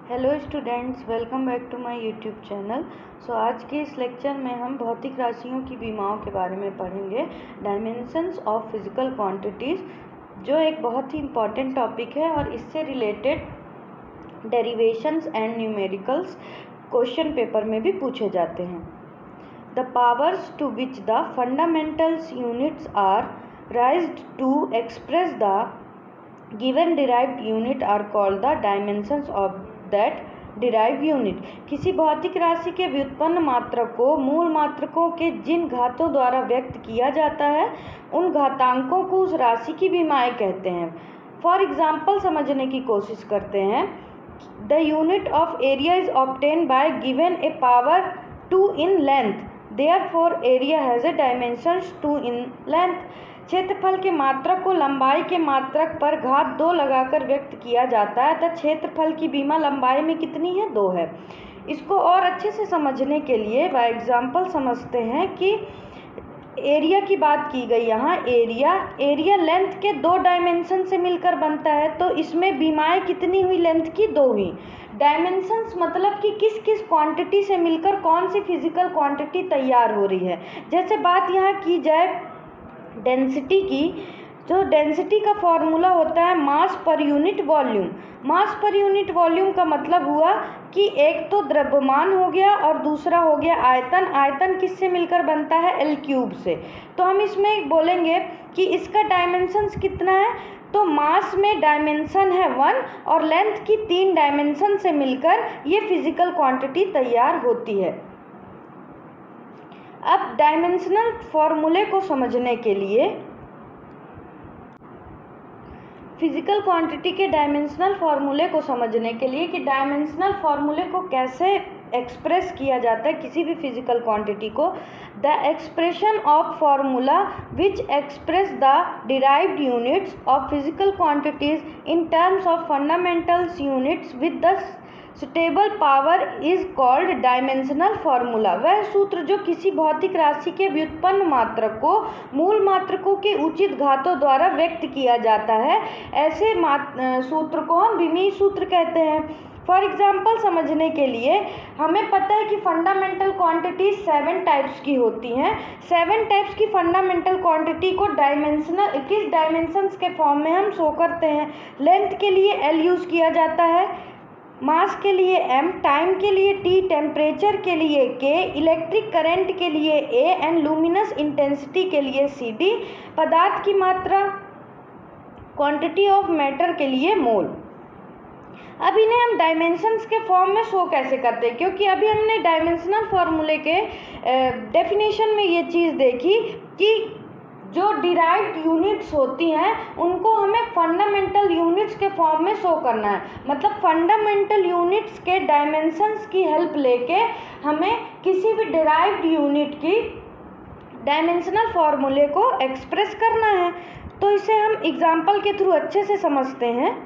Hello students, welcome back to my YouTube channel. आज के इस लेक्चर में हम भौतिक राशियों की विमाओं के बारे में पढ़ेंगे। डायमेंशंस ऑफ फिजिकल क्वांटिटीज़, जो एक बहुत ही इम्पॉर्टेंट टॉपिक है और इससे related derivations and numericals question paper में भी पूछे जाते हैं। The powers to which the fundamentals units are raised to express the given derived unit are called the dimensions of that derive unit. किसी भौतिक राशि के व्युत्पन्न मात्रक को मूल मात्रकों के जिन घातों द्वारा व्यक्त किया जाता है उन घातांकों को उस राशि की विमाएँ कहते हैं। फॉर एग्जाम्पल समझने की कोशिश करते हैं। The unit of area is obtain bye given A power 2 in length, therefore area has a dimensions 2 in length. क्षेत्रफल के मात्रक को लंबाई के मात्रक पर घात 2 लगाकर व्यक्त किया जाता है, तथा क्षेत्रफल की विमा लंबाई में कितनी है? 2 है। इसको और अच्छे से समझने के लिए बाय एग्जाम्पल समझते हैं कि एरिया की बात की गई। यहाँ एरिया लेंथ के 2 डायमेंशन से मिलकर बनता है, तो इसमें विमाएँ कितनी हुई? लेंथ की 2 हुई। डायमेंशंस मतलब कि किस किस क्वांटिटी से मिलकर कौन सी फिजिकल क्वांटिटी तैयार हो रही है। जैसे बात यहाँ की जाए डेंसिटी की, जो डेंसिटी का फॉर्मूला होता है मास पर यूनिट वॉल्यूम। मास पर यूनिट वॉल्यूम का मतलब हुआ कि एक तो द्रव्यमान हो गया और दूसरा हो गया आयतन। आयतन किससे मिलकर बनता है? L क्यूब से। तो हम इसमें बोलेंगे कि इसका डायमेंशंस कितना है, तो मास में डायमेंशन है 1 और लेंथ की 3 डायमेंशन से मिलकर ये फिजिकल क्वांटिटी तैयार होती है। अब डायमेंशनल फॉर्मूले को समझने के लिए, फिजिकल क्वांटिटी के डायमेंशनल फॉर्मूले को समझने के लिए कि डायमेंशनल फॉर्मूले को कैसे एक्सप्रेस किया जाता है किसी भी फिजिकल क्वांटिटी को। The expression of formula which express the derived units of physical quantities in terms of fundamentals units with the suitable power is called dimensional formula. वह सूत्र जो किसी भौतिक राशि के व्युत्पन्न मात्रक को मूल मात्रकों के उचित घातों द्वारा व्यक्त किया जाता है, ऐसे सूत्र को हम विमीय सूत्र कहते हैं। फॉर एग्जाम्पल समझने के लिए हमें पता है कि फंडामेंटल क्वांटिटी 7 टाइप्स की होती हैं। 7 टाइप्स की फंडामेंटल क्वांटिटी को किस डायमेंशंस के फॉर्म में हम शो करते हैं। लेंथ के लिए L यूज़ किया जाता है, मास के लिए M, टाइम के लिए T, टेम्परेचर के लिए K, इलेक्ट्रिक करंट के लिए A एंड लुमिनस इंटेंसिटी के लिए CD, पदार्थ की मात्रा क्वांटिटी ऑफ मैटर के लिए मोल। अब इन्हें हम डायमेंशंस के फॉर्म में शो कैसे करते हैं, क्योंकि अभी हमने डायमेंशनल फॉर्मूले के डेफिनेशन में ये चीज़ देखी कि जो डिराइव्ड यूनिट्स होती हैं उनको हमें फंडामेंटल यूनिट्स के फॉर्म में शो करना है। मतलब फंडामेंटल यूनिट्स के डायमेंशंस की हेल्प लेके हमें किसी भी डिराइव्ड यूनिट की डायमेंशनल फॉर्मूले को एक्सप्रेस करना है। तो इसे हम एग्जाम्पल के थ्रू अच्छे से समझते हैं।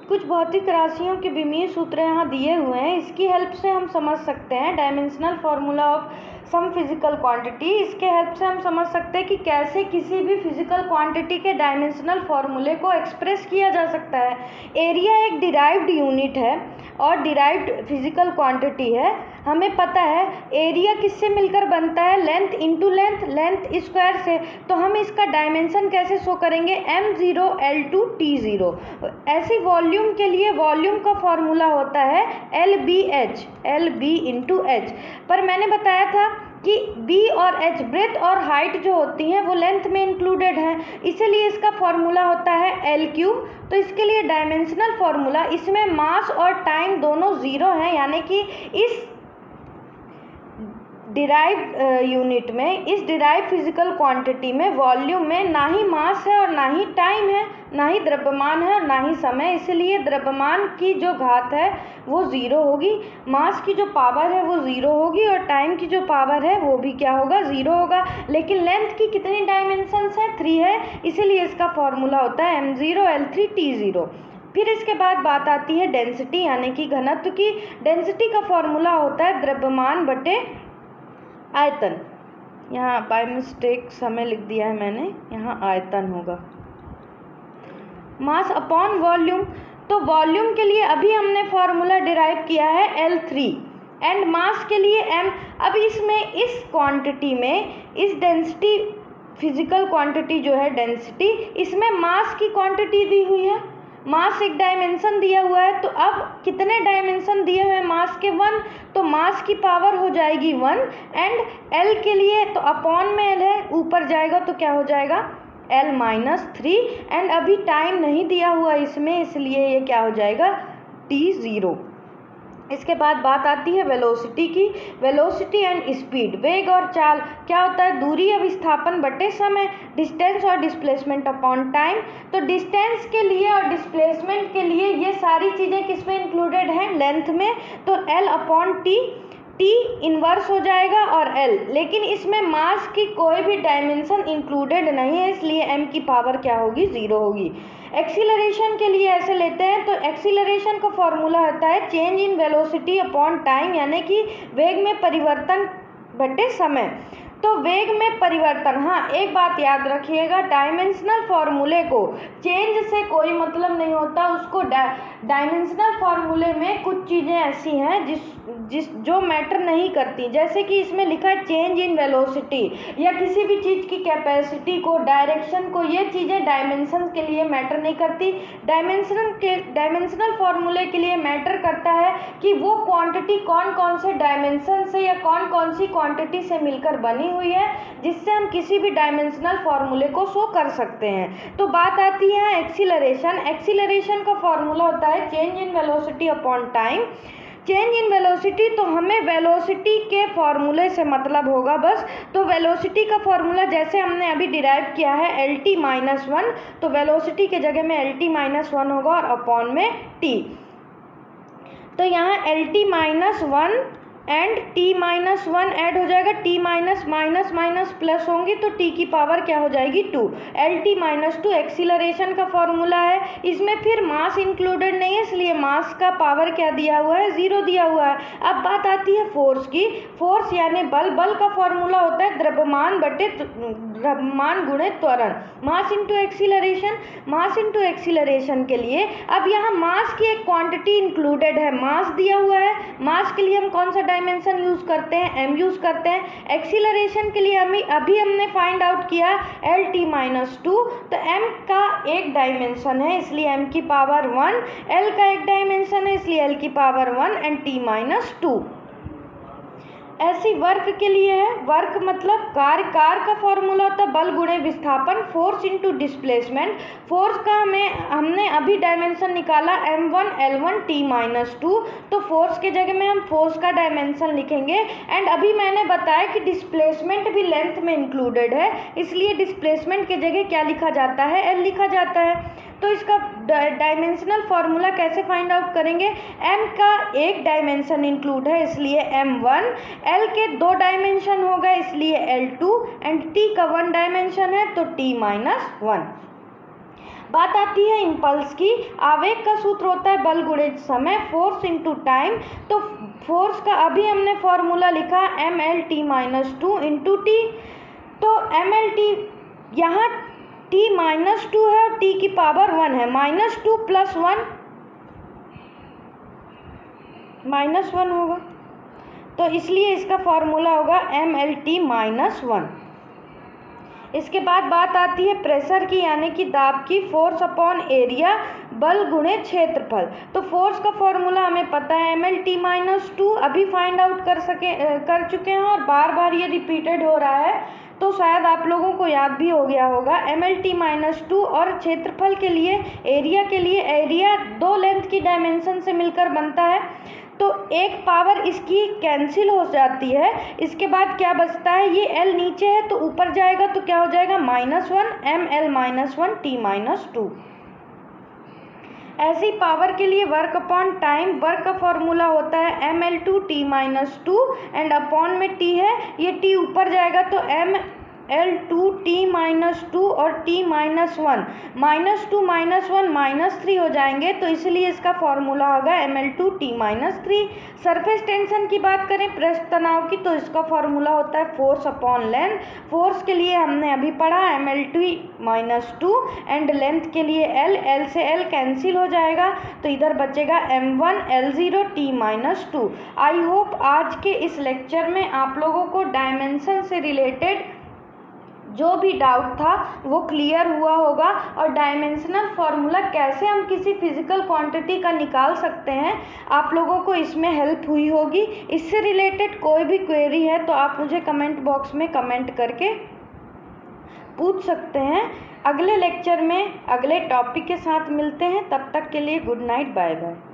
कुछ भौतिक राशियों के विमीय सूत्र यहाँ दिए हुए हैं, इसकी हेल्प से हम समझ सकते हैं dimensional formula of some physical quantity. इसके हेल्प से हम समझ सकते हैं कि कैसे किसी भी फिजिकल क्वांटिटी के डायमेंशनल फार्मूले को एक्सप्रेस किया जा सकता है। एरिया एक डिराइव्ड यूनिट है और डिराइव्ड फिजिकल क्वांटिटी है। हमें पता है एरिया किससे मिलकर बनता है? लेंथ इंटू लेंथ स्क्वायर से। तो हम इसका डायमेंशन कैसे शो करेंगे? M0 L2 T0। ऐसे वॉल्यूम के लिए वॉल्यूम का फॉर्मूला होता है LB इंटू H। पर मैंने बताया था कि B और H, ब्रेथ और हाइट जो होती हैं वो लेंथ में इंक्लूडेड हैं, इसीलिए इसका फॉर्मूला होता है L क्यूब। तो इसके लिए डायमेंशनल फॉर्मूला, इसमें मास और टाइम दोनों 0 हैं, यानी कि इस डिराइव्ड यूनिट में, इस डिराइव्ड फिजिकल क्वांटिटी में वॉल्यूम में ना ही मास है और ना ही टाइम है, ना ही द्रव्यमान है और ना ही समय। इसलिए द्रव्यमान की जो घात है वो 0 होगी, मास की जो पावर है वो 0 होगी और टाइम की जो पावर है वो भी क्या होगा? 0 होगा। लेकिन लेंथ की कितनी डायमेंशंस है? 3 है, इसीलिए इसका फॉर्मूला होता है M0 L3 T0। फिर इसके बाद बात आती है डेंसिटी यानी कि घनत्व की। डेंसिटी का फॉर्मूला होता है द्रव्यमान बटे आयतन। यहाँ बाय मिस्टेक समय लिख दिया है मैंने, यहाँ आयतन होगा। Mass upon volume. तो वॉल्यूम के लिए अभी हमने फॉर्मूला डिराइव किया है L3 एंड मास के लिए m। अब इसमें इस क्वांटिटी में इस डेंसिटी, फिजिकल क्वांटिटी जो है डेंसिटी, इसमें मास की क्वांटिटी दी हुई है, मास एक डायमेंशन दिया हुआ है। तो अब कितने डायमेंशन दिए हुए हैं मास के? 1, तो मास की पावर हो जाएगी 1 एंड L के लिए तो अपॉन में L है, ऊपर जाएगा तो क्या हो जाएगा L-3 एंड अभी टाइम नहीं दिया हुआ इसमें, इसलिए ये क्या हो जाएगा t0। इसके बाद बात आती है वेलोसिटी की। वेलोसिटी एंड स्पीड, वेग और चाल क्या होता है? दूरी या विस्थापन बटे समय, डिस्टेंस और डिस्प्लेसमेंट अपॉन टाइम। तो डिस्टेंस के लिए और डिस्प्लेसमेंट के लिए ये सारी चीज़ें किस में इंक्लूडेड हैं? लेंथ में। तो L upon T, T inverse हो जाएगा और L, लेकिन इसमें मास की कोई भी डायमेंशन इंक्लूडेड नहीं है, इसलिए m की पावर क्या होगी? 0 होगी। एक्सीलरेशन के लिए ऐसे लेते हैं, तो एक्सीलरेशन का फॉर्मूला होता है change in velocity upon time, यानी कि वेग में परिवर्तन बटे समय। तो वेग में परिवर्तन, हाँ एक बात याद रखिएगा, डायमेंशनल फॉर्मूले को चेंज से कोई मतलब नहीं होता, उसको डायमेंशनल फॉर्मूले में कुछ चीज़ें ऐसी हैं जो मैटर नहीं करती, जैसे कि इसमें लिखा है चेंज इन वेलोसिटी या किसी भी चीज़ की कैपेसिटी को, डायरेक्शन को, ये चीज़ें डायमेंशन के लिए मैटर नहीं करती। डायमेंशनल फॉर्मूले के लिए मैटर करता है कि वो क्वांटिटी कौन कौन से डायमेंशन से या कौन कौन सी क्वांटिटी से मिलकर बनी हुई है, जिससे हम किसी भी डायमेंशनल फॉर्मूले को शो कर सकते हैं। तो बात आती है एक्सीलरेशन। एक्सीलरेशन का फॉर्मूला होता है change in velocity upon time. Change in velocity, तो हमें वेलोसिटी के फॉर्मूले से मतलब होगा बस। तो वेलोसिटी का फॉर्मूला जैसे हमने अभी डिराइव किया है LT-1, तो वेलोसिटी के जगह में LT-1 होगा और अपॉन में t। तो यहाँ LT-1 एंड t-1 ऐड हो जाएगा, t minus minus minus plus होंगी तो t की पावर क्या हो जाएगी 2। LT-2 एक्सीलरेशन का फॉर्मूला है, इसमें फिर मास इंक्लूडेड नहीं है, इसलिए मास का पावर क्या दिया हुआ है? 0 दिया हुआ है। अब बात आती है फोर्स की। फोर्स यानी बल। बल का फॉर्मूला होता है द्रव्यमान बटे द्रव्यमान गुणे त्वरण, mass into acceleration. Mass into acceleration के लिए अब यहाँ मास की एक क्वांटिटी इंक्लूडेड है, मास दिया हुआ है। मास के लिए हम कौन सा डायमेंशन यूज करते हैं? m यूज करते हैं। एक्सीलरेशन के लिए अभी हमने फाइंड आउट किया LT-2, तो m का एक डायमेंशन है इसलिए m की पावर 1, l का एक डायमेंशन है इसलिए l की पावर 1 एंड t-2। ऐसी वर्क के लिए है, वर्क मतलब कार्य। कार्य का फॉर्मूला होता है बल गुणे विस्थापन, फोर्स इंटू डिस्प्लेसमेंट। फोर्स का हमने अभी डायमेंशन निकाला m1 L1 t-2, तो फोर्स के जगह में हम फोर्स का डायमेंशन लिखेंगे। एंड अभी मैंने बताया कि डिस्प्लेसमेंट भी लेंथ में इंक्लूडेड है, इसलिए डिस्प्लेसमेंट के जगह क्या लिखा जाता है? L लिखा जाता है। तो इसका डायमेंशनल फॉर्मूला कैसे फाइंड आउट करेंगे? m का एक डायमेंशन इंक्लूड है इसलिए m1, l के 2 डायमेंशन हो गए इसलिए l2 एंड t का 1 डायमेंशन है तो t-1। बात आती है इम्पल्स की। आवेग का सूत्र होता है बल गुणे समय, फोर्स इंटू टाइम। तो फोर्स का अभी हमने फॉर्मूला लिखा mL-2 इंटू टी। तो mLT यहाँ t-2 है और t की पावर 1 है, -2 + 1 -1 होगा, तो इसलिए इसका फॉर्मूला होगा mLT-1। इसके बाद बात आती है प्रेशर की, यानी कि दाब की। फोर्स अपॉन एरिया, बल गुणे क्षेत्रफल। तो फोर्स का फॉर्मूला हमें पता है mLT-2, अभी फाइंड आउट कर चुके हैं और बार बार ये रिपीटेड हो रहा है तो शायद आप लोगों को याद भी हो गया होगा। mLT-2 और क्षेत्रफल के लिए, एरिया के लिए, एरिया 2 लेंथ की डायमेंशन से मिलकर बनता है, तो एक पावर इसकी कैंसिल हो जाती है। इसके बाद क्या बचता है? ये L नीचे है तो ऊपर जाएगा तो क्या हो जाएगा? -1 mL-1 t-2। ऐसी पावर के लिए वर्क अपॉन टाइम, वर्क का फॉर्मूला होता है mL2 t-2 एंड अपॉन में t है, ये t ऊपर जाएगा तो m -2t-2 और t-1 -2 -1 -3 हो जाएंगे, तो इसलिए इसका फॉर्मूला होगा Ml2t-3। सरफेस टेंशन की बात करें पृष्ठ तनाव की, तो इसका फॉर्मूला होता है फोर्स अपॉन लेंथ। फोर्स के लिए हमने अभी पढ़ा Ml2 एंड लेंथ के लिए L से L कैंसिल हो जाएगा, तो इधर बचेगा M1L0t-2। आई होप आज के इस लेक्चर में आप लोगों को डायमेंशन से रिलेटेड जो भी डाउट था वो क्लियर हुआ होगा, और डायमेंशनल फॉर्मूला कैसे हम किसी फिजिकल क्वांटिटी का निकाल सकते हैं आप लोगों को इसमें हेल्प हुई होगी। इससे रिलेटेड कोई भी क्वेरी है तो आप मुझे कमेंट बॉक्स में कमेंट करके पूछ सकते हैं। अगले लेक्चर में अगले टॉपिक के साथ मिलते हैं, तब तक के लिए गुड नाइट, बाय बाय।